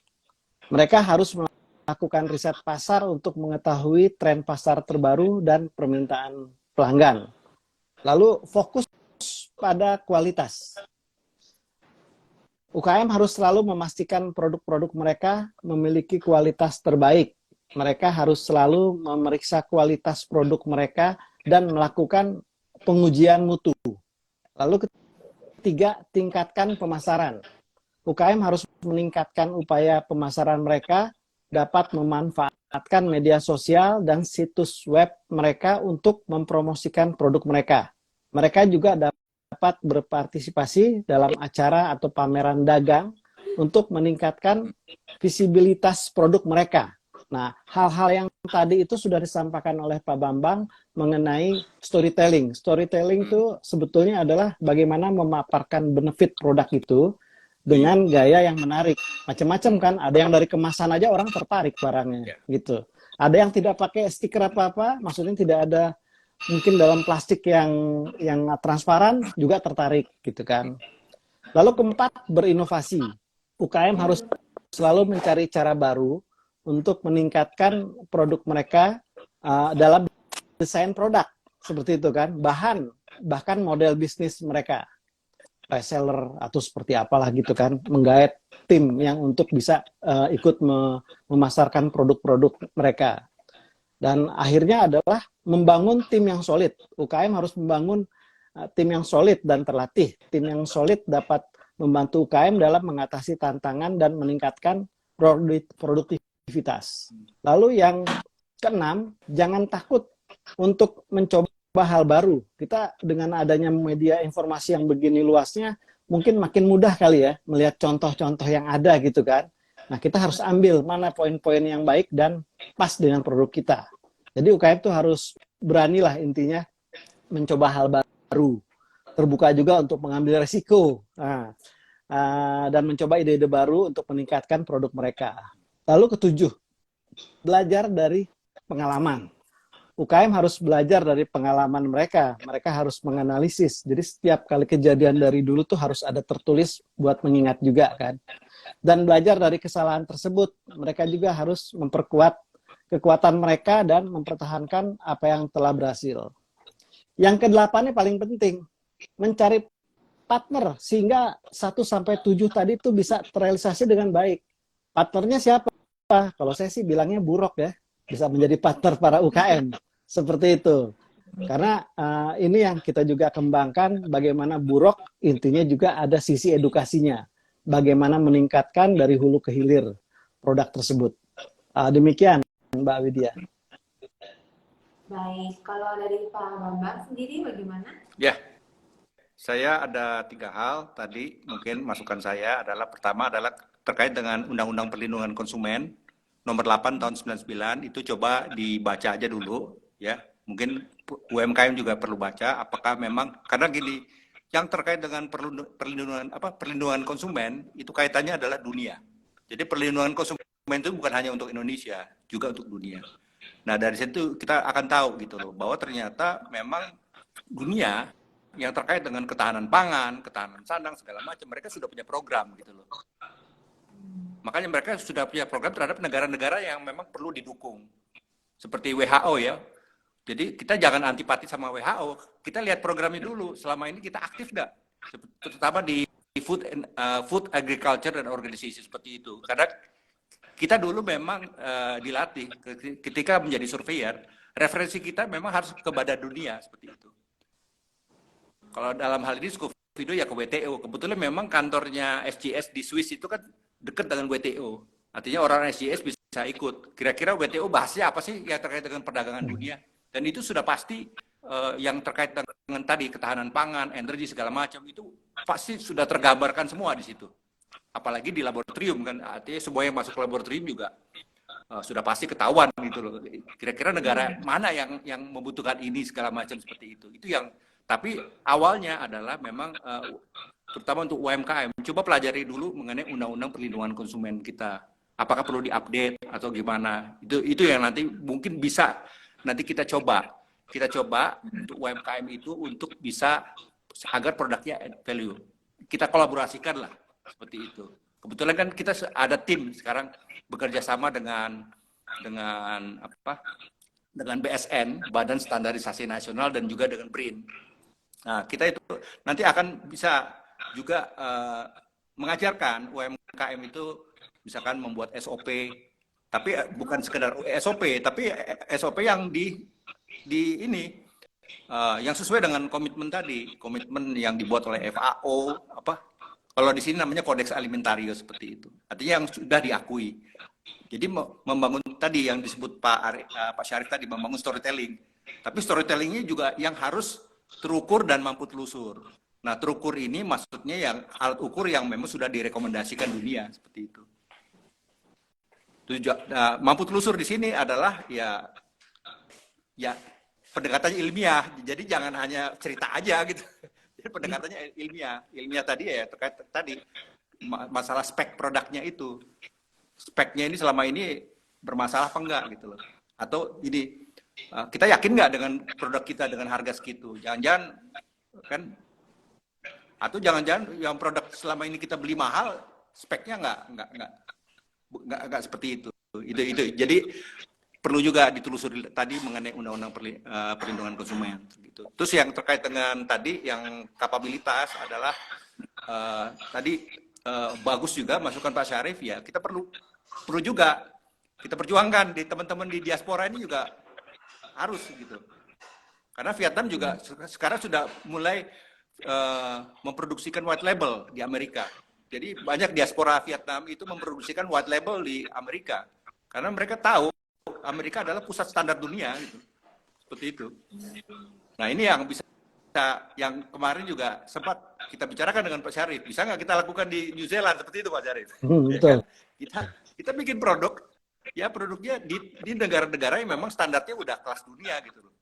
Mereka harus melakukan riset pasar untuk mengetahui tren pasar terbaru dan permintaan pelanggan. Lalu fokus pada kualitas. UKM harus selalu memastikan produk-produk mereka memiliki kualitas terbaik. Mereka harus selalu memeriksa kualitas produk mereka dan melakukan pengujian mutu. Lalu ketiga, tingkatkan pemasaran. UKM harus meningkatkan upaya pemasaran mereka, dapat memanfaatkan media sosial dan situs web mereka untuk mempromosikan produk mereka. Mereka juga dapat berpartisipasi dalam acara atau pameran dagang untuk meningkatkan visibilitas produk mereka. Nah, hal-hal yang tadi itu sudah disampaikan oleh Pak Bambang mengenai storytelling. Storytelling itu sebetulnya adalah bagaimana memaparkan benefit produk itu dengan gaya yang menarik. Macam-macam kan, ada yang dari kemasan aja orang tertarik barangnya, gitu. Ada yang tidak pakai stiker apa-apa, maksudnya tidak ada mungkin dalam plastik yang transparan juga tertarik, gitu kan. Lalu keempat, berinovasi. UKM harus selalu mencari cara baru untuk meningkatkan produk mereka dalam desain produk, seperti itu kan, bahkan model bisnis mereka, reseller atau seperti apalah gitu kan, menggait tim yang untuk bisa ikut memasarkan produk-produk mereka. Dan akhirnya adalah membangun tim yang solid. UKM harus membangun tim yang solid dan terlatih. Tim yang solid dapat membantu UKM dalam mengatasi tantangan dan meningkatkan produktivitas. Lalu yang keenam, jangan takut untuk mencoba hal baru. Kita dengan adanya media informasi yang begini luasnya, mungkin makin mudah kali ya melihat contoh-contoh yang ada gitu kan. Nah, kita harus ambil mana poin-poin yang baik dan pas dengan produk kita. Jadi UKM itu harus beranilah intinya mencoba hal baru. Terbuka juga untuk mengambil resiko. Dan mencoba ide-ide baru untuk meningkatkan produk mereka. Lalu ketujuh, belajar dari pengalaman. UKM harus belajar dari pengalaman mereka. Mereka harus menganalisis. Jadi setiap kali kejadian dari dulu tuh harus ada tertulis buat mengingat juga kan. Dan belajar dari kesalahan tersebut. Mereka juga harus memperkuat kekuatan mereka dan mempertahankan apa yang telah berhasil. Yang kedelapannya paling penting, mencari partner sehingga 1-7 tadi itu bisa terrealisasi dengan baik. Partnernya siapa? Kalau saya sih bilangnya Burok ya, bisa menjadi partner para UKM. Seperti itu. Karena ini yang kita juga kembangkan, bagaimana Burok, intinya juga ada sisi edukasinya. Bagaimana meningkatkan dari hulu ke hilir produk tersebut. Demikian Mbak Widya. Baik, kalau dari Pak Bambang sendiri bagaimana? Ya, saya ada 3 hal tadi. Mungkin masukan saya adalah, pertama adalah terkait dengan Undang-Undang Perlindungan Konsumen nomor 8 tahun 99, itu coba dibaca aja dulu ya. Mungkin UMKM juga perlu baca apakah memang, karena gini, yang terkait dengan perlindungan konsumen itu kaitannya adalah dunia. Jadi perlindungan konsumen itu bukan hanya untuk Indonesia, juga untuk dunia. Nah, dari situ kita akan tahu gitu loh, bahwa ternyata memang dunia yang terkait dengan ketahanan pangan, ketahanan sandang, segala macam, mereka sudah punya program gitu loh. Makanya mereka sudah punya program terhadap negara-negara yang memang perlu didukung. Seperti WHO ya. Jadi kita jangan antipati sama WHO. Kita lihat programnya dulu. Selama ini kita aktif nggak? Terutama di food agriculture dan organisasi seperti itu. Karena kita dulu memang dilatih ketika menjadi surveyor, referensi kita memang harus ke badan dunia seperti itu. Kalau dalam hal ini Skofido ya ke WTO. Kebetulan memang kantornya SGS di Swiss itu kan dekat dengan WTO. Artinya orang SGS bisa ikut. Kira-kira WTO bahasnya apa sih yang terkait dengan perdagangan dunia? Dan itu sudah pasti yang terkait dengan tadi ketahanan pangan, energi segala macam itu pasti sudah tergambarkan semua di situ. Apalagi di laboratorium kan, artinya semua yang masuk ke laboratorium juga sudah pasti ketahuan gitu loh. Kira-kira negara mana yang membutuhkan ini segala macam seperti itu. Itu yang, tapi awalnya adalah memang terutama untuk UMKM, coba pelajari dulu mengenai Undang-Undang Perlindungan Konsumen kita. Apakah perlu diupdate atau gimana? Itu yang nanti mungkin bisa nanti kita coba untuk UMKM itu untuk bisa agar produknya add value. Kita kolaborasikan lah seperti itu. Kebetulan kan kita ada tim sekarang bekerja sama dengan BSN, Badan Standarisasi Nasional, dan juga dengan BRIN. Nah, kita itu nanti akan bisa juga mengajarkan UMKM itu misalkan membuat SOP, tapi bukan sekedar SOP, tapi SOP yang yang sesuai dengan komitmen tadi, komitmen yang dibuat oleh FAO, kalau di sini namanya Kodeks Alimentario seperti itu. Artinya yang sudah diakui. Jadi membangun tadi yang disebut Pak Syarif tadi, membangun storytelling. Tapi storytellingnya juga yang harus terukur dan mampu telusur. Nah, terukur ini maksudnya yang alat ukur yang memang sudah direkomendasikan dunia seperti itu. Nah, mampu telusur di sini adalah ya pendekatannya ilmiah. Jadi jangan hanya cerita aja gitu. Jadi pendekatannya ilmiah. Ilmiah tadi ya terkait tadi masalah spek produknya itu. Speknya ini selama ini bermasalah apa enggak gitu loh. Atau ini kita yakin nggak dengan produk kita dengan harga segitu? Jangan-jangan kan, atau jangan-jangan yang produk selama ini kita beli mahal speknya nggak seperti itu. Itu jadi perlu juga ditelusuri tadi mengenai undang-undang perlindungan konsumen gitu. Terus yang terkait dengan tadi yang kapabilitas adalah tadi bagus juga masukan Pak Syarif, ya kita perlu juga kita perjuangkan di teman-teman di diaspora ini juga harus gitu. Karena Vietnam juga sekarang sudah mulai memproduksikan white label di Amerika. Jadi banyak diaspora Vietnam itu memproduksikan white label di Amerika. Karena mereka tahu Amerika adalah pusat standar dunia gitu. Seperti itu. Nah, ini yang bisa yang kemarin juga sempat kita bicarakan dengan Pak Syarif. Bisa nggak kita lakukan di New Zealand seperti itu Pak Syarif? Betul. Ya kan? Kita bikin produk, ya produknya di negara-negara yang memang standarnya udah kelas dunia gitu loh.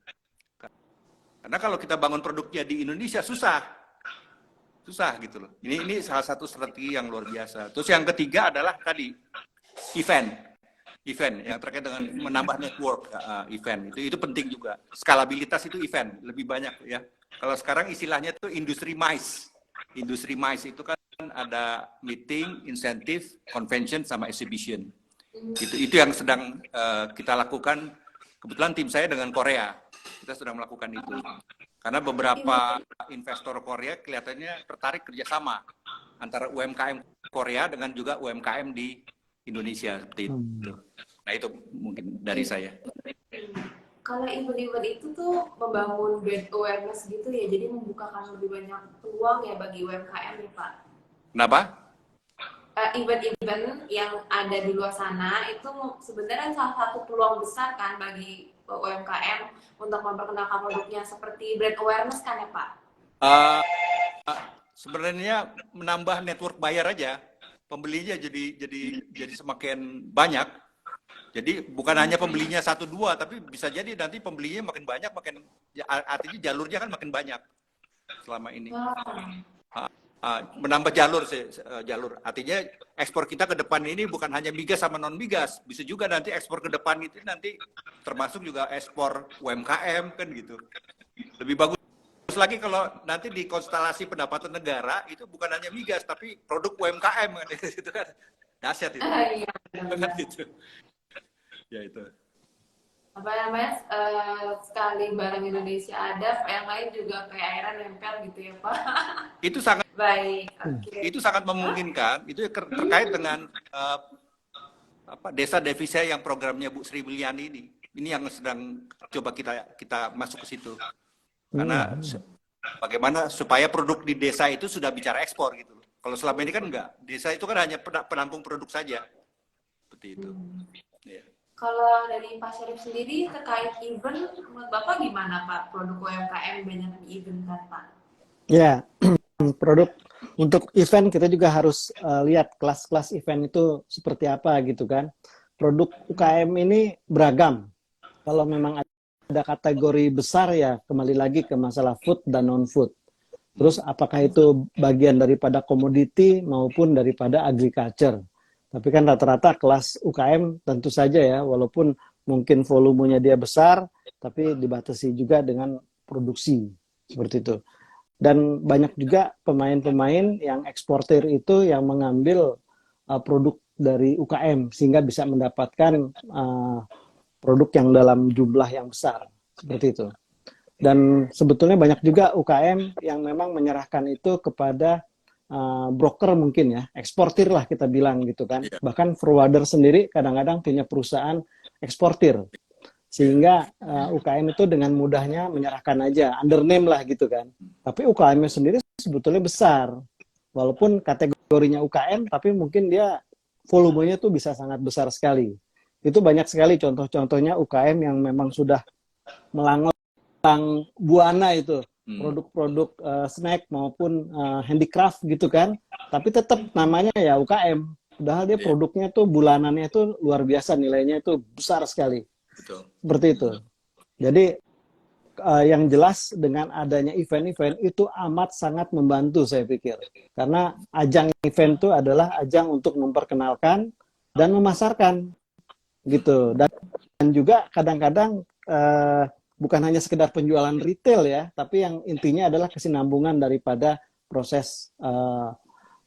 Karena kalau kita bangun produknya di Indonesia susah gitu loh. Ini salah satu strategi yang luar biasa. Terus yang ketiga adalah tadi event yang terkait dengan menambah network event itu penting juga. Skalabilitas itu event lebih banyak ya. Kalau sekarang istilahnya itu industri MICE. Industri MICE itu kan ada meeting, insentif, convention sama exhibition. Itu yang sedang kita lakukan. Kebetulan tim saya dengan Korea. Kita sedang melakukan itu. Karena beberapa investor Korea kelihatannya tertarik kerjasama antara UMKM Korea dengan juga UMKM di Indonesia seperti itu. Nah, itu mungkin dari saya. Kalau event-event itu tuh membangun brand awareness gitu ya, jadi membukakan lebih banyak peluang ya bagi UMKM nih Pak. Kenapa? Event-event yang ada di luar sana itu sebenarnya salah satu peluang besar kan bagi UMKM untuk memperkenalkan produknya, seperti brand awareness kan ya Pak? Sebenarnya menambah network buyer aja, pembelinya jadi semakin banyak. Jadi bukan hanya pembelinya 1-2, tapi bisa jadi nanti pembelinya makin banyak, artinya jalurnya kan makin banyak selama ini. Menambah jalur. Artinya ekspor kita ke depan ini bukan hanya migas sama non migas, bisa juga nanti ekspor ke depan itu nanti termasuk juga ekspor UMKM kan gitu. Lebih bagus lagi kalau nanti di konstelasi pendapatan negara itu bukan hanya migas tapi produk UMKM kan itu kan dahsyat itu. Iya. Gitu. Ya itu. Apa namanya, sekali barang Indonesia ada, yang lain juga kayak airan nempel gitu ya Pak. Itu sangat baik. Okay. Itu sangat memungkinkan. Itu terkait dengan desa devisa yang programnya Bu Sri Mulyani ini. Ini yang sedang coba kita masuk ke situ. Karena bagaimana supaya produk di desa itu sudah bicara ekspor gitu. Kalau selama ini kan enggak. Desa itu kan hanya penampung produk saja. Seperti itu. Ya. Kalau dari Pak Syarif sendiri terkait event, menurut Bapak gimana Pak? Produk UMKM banyak di event kan Pak? Ya, produk untuk event kita juga harus lihat kelas-kelas event itu seperti apa gitu kan. Produk UKM ini beragam. Kalau memang ada kategori besar ya kembali lagi ke masalah food dan non-food. Terus apakah itu bagian daripada komoditi maupun daripada agriculture. Tapi kan rata-rata kelas UKM tentu saja ya, walaupun mungkin volumenya dia besar, tapi dibatasi juga dengan produksi seperti itu. Dan banyak juga pemain-pemain yang eksportir itu yang mengambil produk dari UKM sehingga bisa mendapatkan produk yang dalam jumlah yang besar seperti itu. Dan sebetulnya banyak juga UKM yang memang menyerahkan itu kepada broker mungkin ya, eksportir lah kita bilang gitu kan. Bahkan forwarder sendiri kadang-kadang punya perusahaan eksportir. Sehingga UKM itu dengan mudahnya menyerahkan aja, under name lah gitu kan. Tapi UKM-nya sendiri sebetulnya besar. Walaupun kategorinya UKM, tapi mungkin dia volumenya tuh bisa sangat besar sekali. Itu banyak sekali contoh-contohnya UKM yang memang sudah melanglang buana itu. Produk-produk snack maupun handicraft gitu kan. Tapi tetap namanya ya UKM. Padahal dia produknya tuh bulanannya itu luar biasa, nilainya itu besar sekali. Betul. Seperti itu. Jadi yang jelas dengan adanya event-event itu amat sangat membantu saya pikir. Karena ajang event itu adalah ajang untuk memperkenalkan dan memasarkan gitu. Dan juga kadang-kadang bukan hanya sekedar penjualan retail ya, tapi yang intinya adalah kesinambungan daripada proses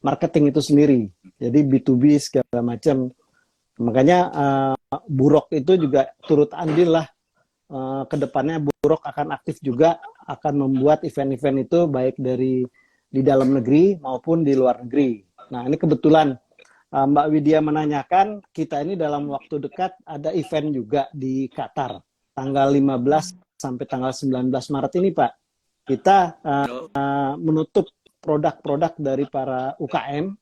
marketing itu sendiri. Jadi B2B segala macam. Makanya Burok itu juga turut andil lah kedepannya Burok akan aktif juga akan membuat event-event itu baik dari di dalam negeri maupun di luar negeri. Nah ini kebetulan Mbak Widya menanyakan kita ini dalam waktu dekat ada event juga di Qatar tanggal 15 sampai tanggal 19 Maret ini Pak. Kita menutup produk-produk dari para UKM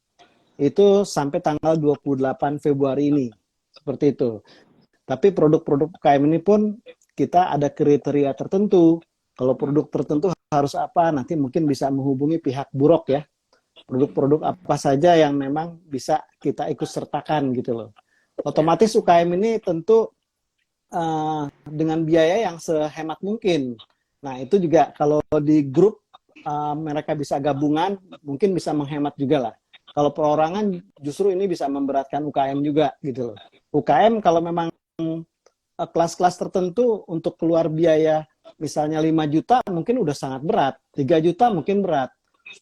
itu sampai tanggal 28 Februari ini. Seperti itu. Tapi produk-produk UKM ini pun kita ada kriteria tertentu. Kalau produk tertentu harus apa, nanti mungkin bisa menghubungi pihak Burok ya. Produk-produk apa saja yang memang bisa kita ikut sertakan gitu loh. Otomatis UKM ini tentu dengan biaya yang sehemat mungkin. Nah itu juga kalau di grup mereka bisa gabungan, mungkin bisa menghemat juga lah. Kalau perorangan justru ini bisa memberatkan UKM juga gitu loh. UKM kalau memang kelas-kelas tertentu untuk keluar biaya misalnya 5 juta mungkin udah sangat berat, 3 juta mungkin berat,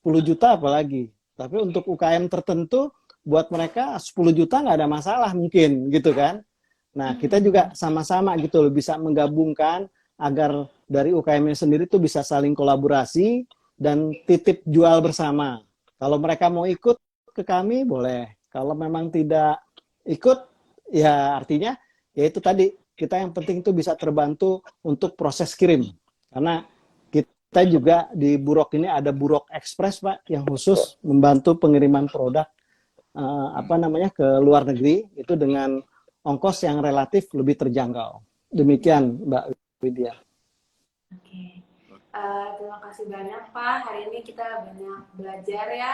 10 juta apalagi. Tapi untuk UKM tertentu buat mereka 10 juta nggak ada masalah mungkin gitu kan. Nah kita juga sama-sama gitu loh bisa menggabungkan agar dari UKM-nya sendiri tuh bisa saling kolaborasi dan titip jual bersama. Kalau mereka mau ikut ke kami boleh. Kalau memang tidak ikut ya artinya ya itu tadi kita yang penting itu bisa terbantu untuk proses kirim. Karena kita juga di Burok ini ada Burok Express Pak yang khusus membantu pengiriman produk ke luar negeri itu dengan ongkos yang relatif lebih terjangkau. Demikian Mbak Widya. Oke. Terima kasih banyak Pak. Hari ini kita banyak belajar ya,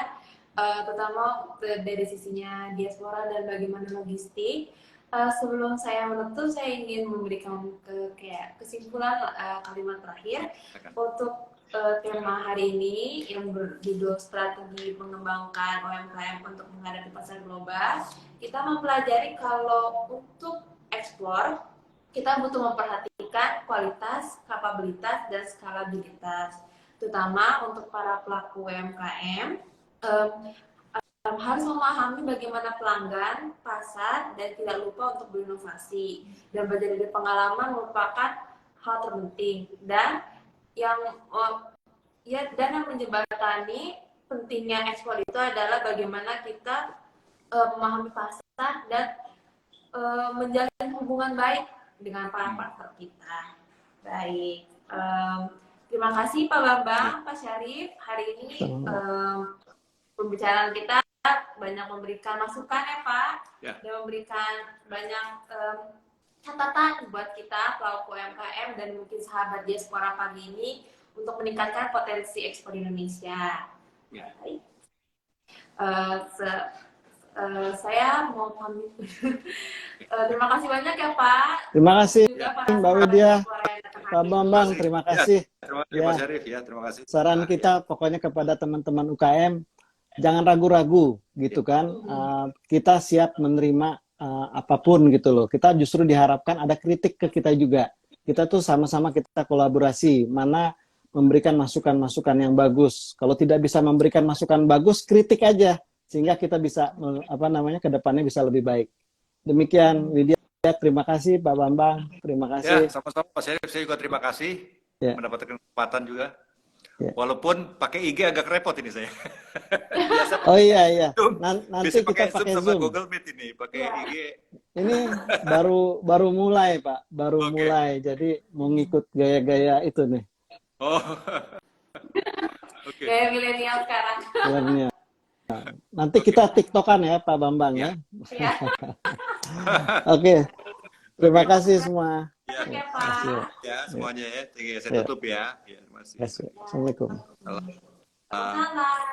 terutama dari sisinya diaspora dan bagaimana logistik. Sebelum saya menutup, saya ingin memberikan kayak kesimpulan kalimat terakhir untuk tema hari ini yang berjudul strategi mengembangkan UMKM untuk menghadapi pasar global. Kita mempelajari kalau untuk ekspor kita butuh memperhatikan kualitas, kapabilitas, dan skalabilitas, terutama untuk para pelaku UMKM. Harus memahami bagaimana pelanggan, pasar, dan tidak lupa untuk berinovasi. Dan belajar dari pengalaman merupakan hal terpenting. Dan yang menjembatani pentingnya ekspor itu adalah bagaimana kita memahami pasar dan menjalin hubungan baik dengan para partner kita. Baik. Terima kasih Pak Bambang, Pak Syarif. Hari ini pembicaraan kita banyak memberikan masukan ya Pak, dan memberikan banyak catatan buat kita pelaku UMKM dan mungkin sahabat diaspora pagi ini untuk meningkatkan potensi ekspor Indonesia. Baik. Saya mau pamit. Terima kasih banyak ya Pak. Terima kasih Mbak Widya, Pak Bambang, terima kasih. Terima kasih ya, terima kasih. Saran kita pokoknya kepada teman-teman UKM, jangan ragu-ragu gitu kan. Kita siap menerima apapun gitu loh. Kita justru diharapkan ada kritik ke kita juga. Kita tuh sama-sama kita kolaborasi. Mana memberikan masukan-masukan yang bagus. Kalau tidak bisa memberikan masukan bagus, kritik aja sehingga kita bisa ke depannya bisa lebih baik. Demikian Widya, terima kasih Pak Bambang, terima kasih. Ya, sama-sama Mas Syarif, saya juga terima kasih Ya. mendapatkan kesempatan juga. Ya. Walaupun pakai IG agak repot ini saya. Biasa Oh iya. Zoom. Nanti Bisa kita pakai sama Zoom. Google Meet ini, pakai IG. Ini baru mulai Pak, baru Oke. mulai. Jadi mau ngikut gaya-gaya itu nih. Oh. Oke. Kayak milenial sekarang. Filmnya. Nanti kita TikTokan ya Pak Bambang ya. Ya. Oke. Terima kasih semua. Ya, Oke, Pak. ya semuanya ya. Saya Ya. tutup ya. Ya, terima kasih. Assalamualaikum. Salam. Salam.